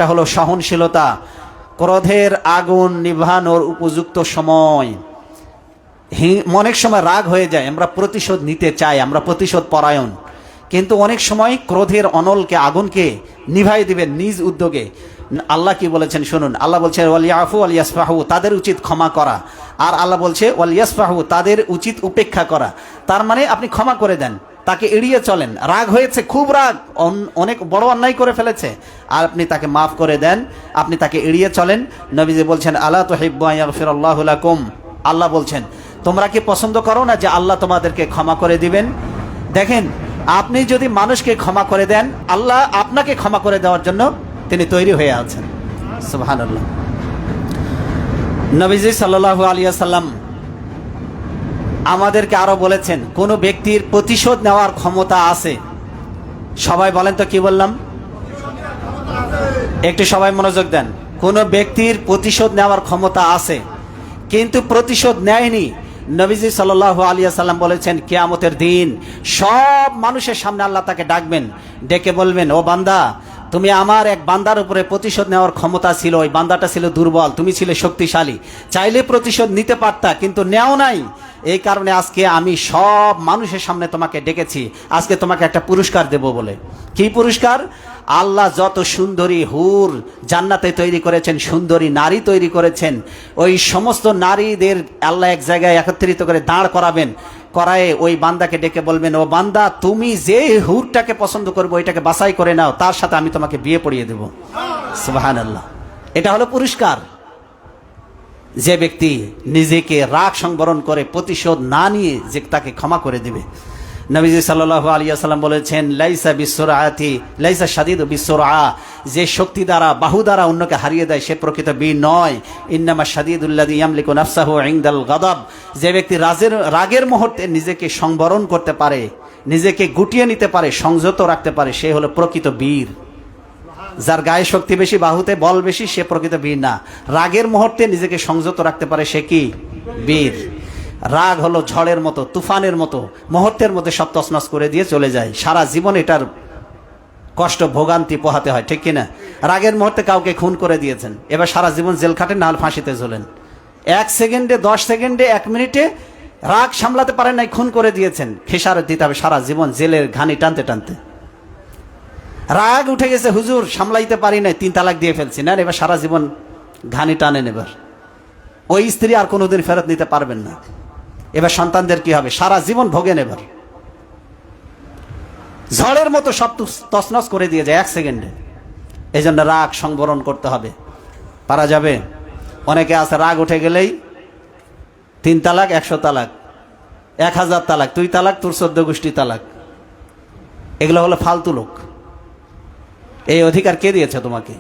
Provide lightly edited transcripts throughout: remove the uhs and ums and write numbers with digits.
একটা হলো সহনশীলতা, ক্রোধের আগুন নিভানোর উপযুক্ত সময়। অনেক সময় রাগ হয়ে যায়, আমরা প্রতিশোধ নিতে চাই, আমরা প্রতিশোধ পরায়ণ, কিন্তু অনেক সময় ক্রোধের অনলকে, আগুনকে নিভাই দিবেন নিজ উদ্যোগে। আল্লাহ কি বলেছেন শুনুন। আল্লাহ বলছে ওয়ালিয়াফু ওয়ালিয়াসফাহু, তাদের উচিত ক্ষমা করা। আর আল্লাহ বলছে ওয়ালিয়াসফাহু, তাদের উচিত উপেক্ষা করা। তার মানে আপনি ক্ষমা করে দেন, তাকে এড়িয়ে চলেন। রাগ হয়েছে, খুব রাগ, অনেক বড় অন্যায় করে ফেলেছে, আর আপনি তাকে মাফ করে দেন, আপনি তাকে এড়িয়ে চলেন। নবীজি বলছেন আলা তুহিব্বু আন ইয়াগফিরাল্লাহু লাকুম, আল্লাহ বলছেন তোমরা কি পছন্দ করো না যে আল্লাহ তোমাদেরকে ক্ষমা করে দিবেন? দেখেন, আপনি যদি মানুষকে ক্ষমা করে দেন, আল্লাহ আপনাকে ক্ষমা করে দেওয়ার জন্য তিনি তৈরি হয়ে আছেন। সুবহানাল্লাহ। নবীজি সাল্লাল্লাহু আলাইহি ওয়াসাল্লাম আমাদেরকে আরো বলেছেন, কোন ব্যক্তির প্রতিশোধ নেওয়ার ক্ষমতা আছে। সবাই বলেন তো, কি বললাম? একটু সবাই মনোযোগ দেন। কোন ব্যক্তির প্রতিশোধ নেওয়ার ক্ষমতা আছে, কিন্তু প্রতিশোধ নেয়নি। নবীজি সাল্লাল্লাহু আলাইহি ওয়াসাল্লাম বলেছেন, কিয়ামতের দিন সব মানুষের সামনে আল্লাহ তাকে ডাকবেন, ডেকে বলবেন, ও বান্দা, তুমি আমার এক বান্দার উপরে প্রতিশোধ নেওয়ার ক্ষমতা ছিল, ওই বান্দাটা ছিল দুর্বল, তুমি ছিলে শক্তিশালী, চাইলে প্রতিশোধ নিতে পারতা, কিন্তু নেও নাই। এই কারণে আজকে আমি সব মানুষের সামনে তোমাকে ডেকেছি, আজকে তোমাকে একটা পুরস্কার দেব বলে। কি পুরস্কার? আল্লাহ যত সুন্দরী হুর জান্নাতে তৈরি করেছেন, সুন্দরী নারী তৈরি করেছেন, ওই সমস্ত নারীদের আল্লাহ এক জায়গায় একত্রিত করে দাঁড় করাবেন, করায় ওই বান্দাকে ডেকে বলবেন, ও বান্দা, তুমি যে হুরটাকে পছন্দ করবে ওইটাকে বাছাই করে নাও, তার সাথে আমি তোমাকে বিয়ে পড়িয়ে দেব। সুবহানাল্লাহ। এটা হলো পুরস্কার। যে ব্যক্তি নিজেকে রাগ সংবরণ করে প্রতিশোধ না নিয়ে যে তাকে ক্ষমা করে দেবে। নবীজি সাল্লাল্লাহু আলাইহি ওয়াসাল্লাম বলেছেন, লাইসা বিসুরআতি লাইসা শাদীদু বিসুরআ, যে শক্তি দ্বারা, বাহু দ্বারা অন্যকে হারিয়ে দেয় সে প্রকৃত বীর নয়। ইন্নামা শাদীদুল্লাযী ইয়ামলিকু নাফসাহু ইনদাল গাদাব, যে ব্যক্তি রাগের মুহূর্তে নিজেকে সংবরণ করতে পারে, নিজেকে গুটিয়ে নিতে পারে, সংযত রাখতে পারে, সে হলো প্রকৃত বীর। যার গায়ে শক্তি বেশি, বাহুতে বল বেশি, সে প্রকৃত বীর না। রাগের মুহূর্তে নিজেকে সংযত রাখতে পারে, সে কি? বীর। রাগ হলো ঝড়ের মতো, তুফানের মতো, মুহূর্তের মধ্যে সব তছনছ করে দিয়ে চলে যায়। সারা জীবন এটার কষ্ট ভোগান্তি পোহাতে হয়, ঠিক কিনা? রাগের মুহূর্তে কাউকে খুন করে দিয়েছেন, এবার সারা জীবন জেল খাটেন, না হলে ফাঁসিতে ঝোলেন। 1 সেকেন্ডে, 10 সেকেন্ডে, 1 মিনিটে রাগ সামলাতে পারেন নাই, খুন করে দিয়েছেন, খেসারত দিতে হবে সারা জীবন জেলের ঘানি টানতে টানতে। রাগ উঠে গেছে, হুজুর সামলাইতে পারি নাই, 3 তালাক দিয়ে ফেলছি, না এবার সারা জীবন ঘানি টানেন। এবার ওই স্ত্রী আর কোনোদিন ফেরত নিতে পারবেন না। এবার সন্তানদের কি হবে? সারা জীবন ভোগেন। এবার ঝড়ের মতো সব তছনছ করে দিয়ে যায় 1 সেকেন্ডে। এই জন্য রাগ সংবরণ করতে হবে। পারা যাবে? অনেকে আছে রাগ উঠে গেলেই 3 তালাক, 100 তালাক, 1000 তালাক, তুই তালাক, তোর 14 গোষ্ঠী তালাক। এগুলো হলো ফালতু লোক। এই অধিকার কে দিয়েছে তোমাকে?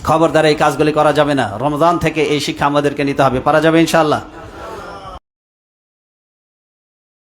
খবরদার এই কাজগুলি করা যাবে না। রমজান থেকে এই শিক্ষা আমাদেরকে নিতে হবে। পারা যাবে ইনশাআল্লাহ?